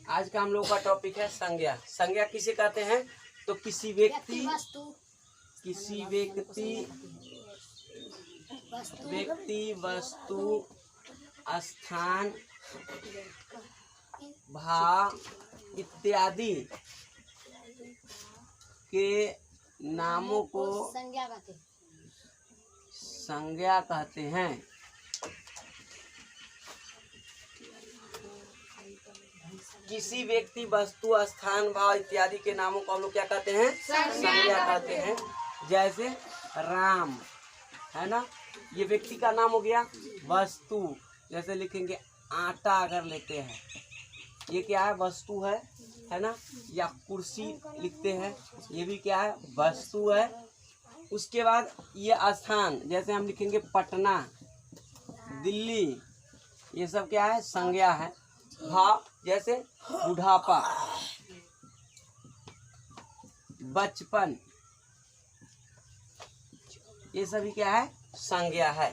आज का हम लोग का टॉपिक है संज्ञा। संज्ञा किसे कहते हैं? तो किसी व्यक्ति वस्तु स्थान भाव इत्यादि के नामों को संज्ञा कहते हैं। किसी व्यक्ति वस्तु स्थान भाव इत्यादि के नामों को हम लोग क्या कहते हैं? संज्ञा कहते हैं। जैसे राम है ना, ये व्यक्ति का नाम हो गया। वस्तु जैसे लिखेंगे आटा, अगर लेते हैं ये क्या है? वस्तु है ना। या कुर्सी लिखते हैं, ये भी क्या है? वस्तु है। उसके बाद ये स्थान, जैसे हम लिखेंगे पटना, दिल्ली, ये सब क्या है? संज्ञा है। भाव जैसे बुढ़ापा, बचपन, ये सभी क्या है? संज्ञा है।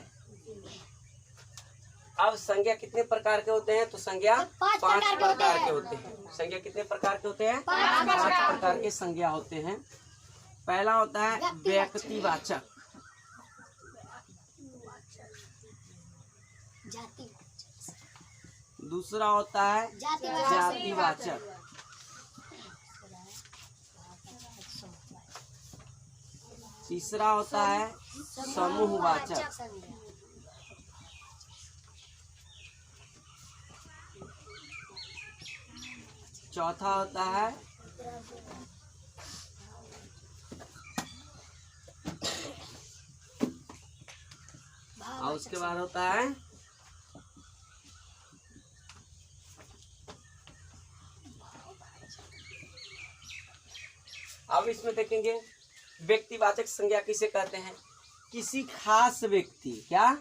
अब संज्ञा कितने प्रकार के होते हैं? तो संज्ञा 5 प्रकार के होते हैं। संज्ञा कितने प्रकार के होते हैं? 5 प्रकार के संज्ञा होते हैं। पहला होता है व्यक्तिवाचक, दूसरा होता है जातिवाचक, तीसरा होता है समूहवाचक, चौथा होता है और उसके बाद होता है अब इसमें देखेंगे व्यक्तिवाचक संज्ञा किसे कहते हैं? किसी खास व्यक्ति, क्या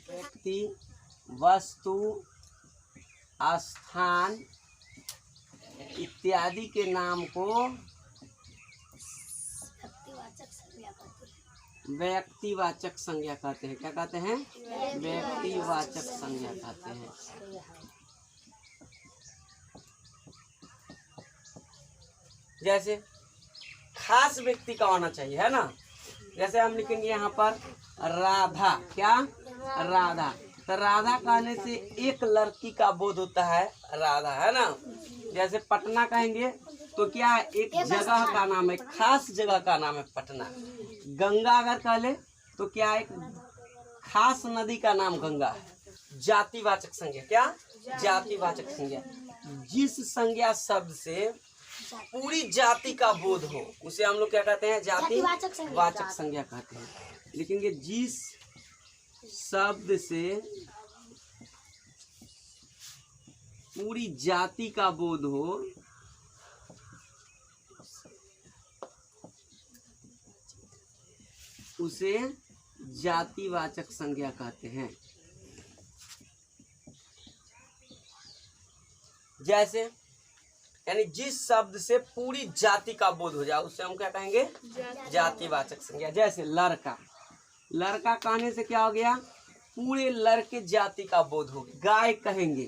व्यक्ति, वस्तु, स्थान इत्यादि के नाम को व्यक्तिवाचक संज्ञा कहते हैं। क्या कहते हैं? व्यक्तिवाचक संज्ञा कहते हैं। जैसे खास व्यक्ति का होना चाहिए, है ना। जैसे हम लिखेंगे यहाँ पर राधा, क्या? राधा। तो राधा कहने से एक लड़की का बोध होता है, राधा, है ना। जैसे पटना कहेंगे तो क्या है? एक जगह का नाम है, खास जगह का नाम है पटना। गंगा अगर कह ले तो क्या? एक खास नदी का नाम गंगा है। जातिवाचक संज्ञा, क्या? जातिवाचक संज्ञा, जिस संज्ञा शब्द से पूरी जाति का बोध हो उसे हम लोग क्या कहते हैं? जातिवाचक संज्ञा कहते हैं। लिखेंगे जिस शब्द से पूरी जाति का बोध हो उसे जातिवाचक संज्ञा कहते हैं। जैसे यानी जिस शब्द से पूरी जाति का बोध हो जाए उसे हम क्या कहेंगे? जातिवाचक संज्ञा। जैसे लड़का, लड़का कहने से क्या हो गया? पूरे लड़के जाति का बोध हो गया। गाय कहेंगे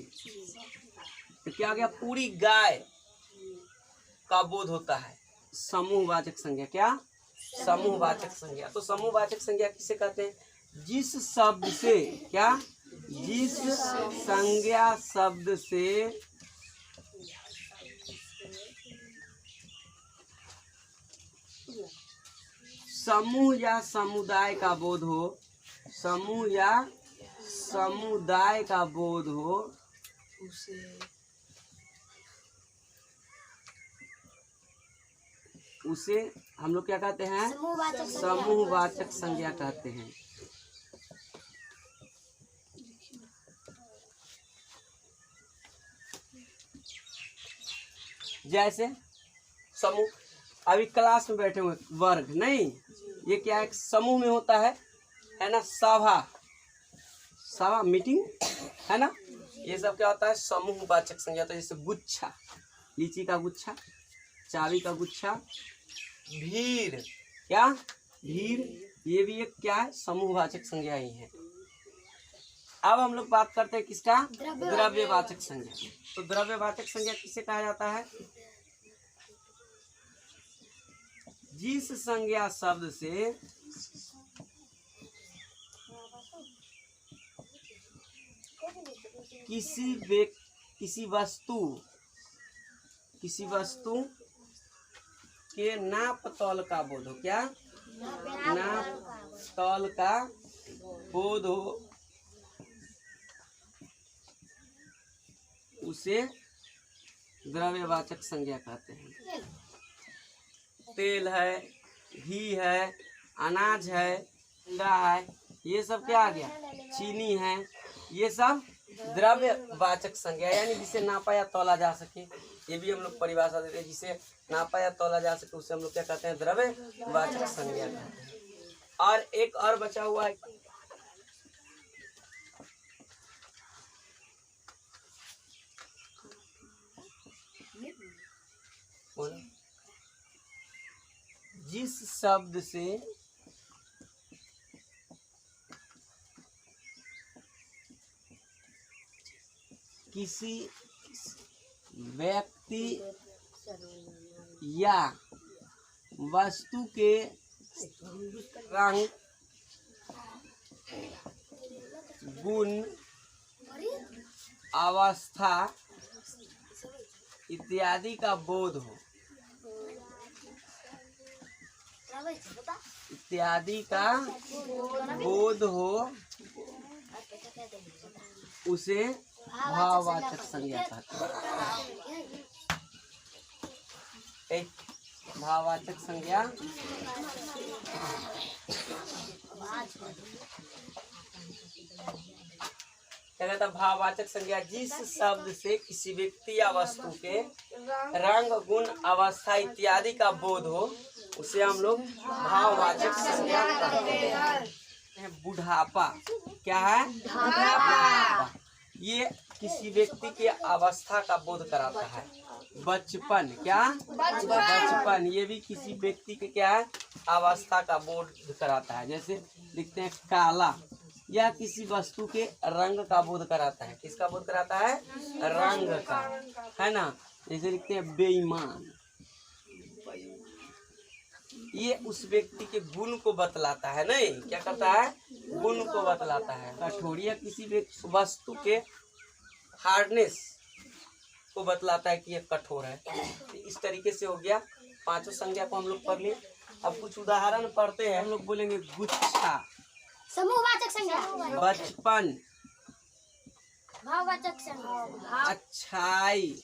तो क्या हो गया? पूरी गाय का बोध होता है। समूहवाचक संज्ञा, क्या? समूहवाचक संज्ञा। तो समूहवाचक संज्ञा किसे कहते हैं? जिस शब्द से, क्या? जिस संज्ञा शब्द से समूह या समुदाय का बोध हो, समूह या समुदाय का बोध हो उसे हम लोग क्या कहते हैं? समूहवाचक संज्ञा कहते हैं। जैसे समूह, अभी क्लास में बैठे हुए वर्ग नहीं, ये क्या एक समूह में होता है ना। सभा मीटिंग, है ना। ये सब क्या होता है? समूहवाचक संज्ञा। तो जैसे गुच्छा, लीची का गुच्छा, चाबी का गुच्छा, भीड़, क्या? भीड़, ये भी एक क्या है? समूहवाचक संज्ञा ही है। अब हम लोग बात करते हैं किसका, द्रव्यवाचक संज्ञा। तो द्रव्यवाचक संज्ञा किसे कहा जाता है, जिस संज्ञा शब्द से किसी वस्तु के नाप तौल का बोध हो। क्या, नाप तौल का बोध हो, उसे द्रव्यवाचक संज्ञा कहते हैं। तेल है, घी है, अनाज है, अंडा है, ये सब क्या आ गया, चीनी है, ये सब द्रव्यवाचक संज्ञा, यानी जिसे नापा या तौला जा सके। ये भी हम लोग परिभाषा देते हैं, जिसे नापा या तौला जा सके उसे हम लोग क्या कहते हैं, द्रव्यवाचक संज्ञा कहते हैं। और एक और बचा हुआ है, जिस शब्द से किसी व्यक्ति या वस्तु के रंग, गुण, अवस्था इत्यादि का बोध हो, उसे भाववाचक संज्ञा कहते हैं। एक भाववाचक संज्ञा क्या कहता है, भाववाचक संज्ञा जिस शब्द से किसी व्यक्ति या वस्तु के रंग, गुण, अवस्था इत्यादि का बोध हो, उसे हम लोग भाववाचक संज्ञा कहते हैं। बुढ़ापा क्या है, बुढ़ापा, ये किसी व्यक्ति के अवस्था का बोध कराता है। बचपन क्या, बचपन, ये भी किसी व्यक्ति के क्या है, अवस्था का बोध कराता है। जैसे लिखते हैं काला, यह किसी वस्तु के रंग का बोध कराता है। किसका बोध कराता है, रंग का, है ना। जैसे लिखते हैं बेईमान, ये उस व्यक्ति के गुण को बतलाता है, नहीं क्या करता है, गुण को बतलाता है। कठोर, यह किसी वस्तु के हार्डनेस को बतलाता है कि यह कठोर है। तो इस तरीके से हो गया, पांचों संज्ञा को हम लोग पढ़ लिए। अब कुछ उदाहरण पढ़ते हैं। हम लोग बोलेंगे गुच्छा, समूहवाचक संज्ञा, बचपन, भाववाचक संज्ञा, अच्छाई,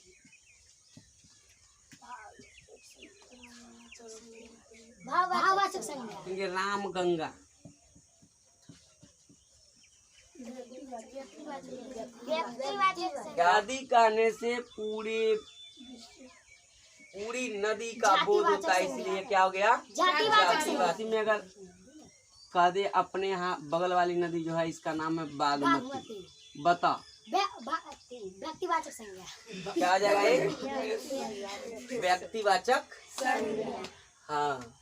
भाववाचक संज्ञा, राम गंगा, आदि कहने से पूरी नदी का बोध होता है। इसलिए क्या हो गया, जातिवाचक में अगर कह दे अपने यहाँ बगल वाली नदी जो है इसका नाम है बागमती, बता व्यक्तिवाचक संज्ञा क्या आ जाएगा, एक व्यक्तिवाचक संज्ञा। हाँ,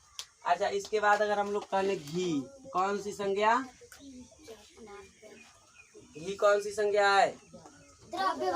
अच्छा, इसके बाद अगर हम लोग कहने घी, कौन सी संज्ञा, घी कौन सी संज्ञा है, द्रव्यवाचक।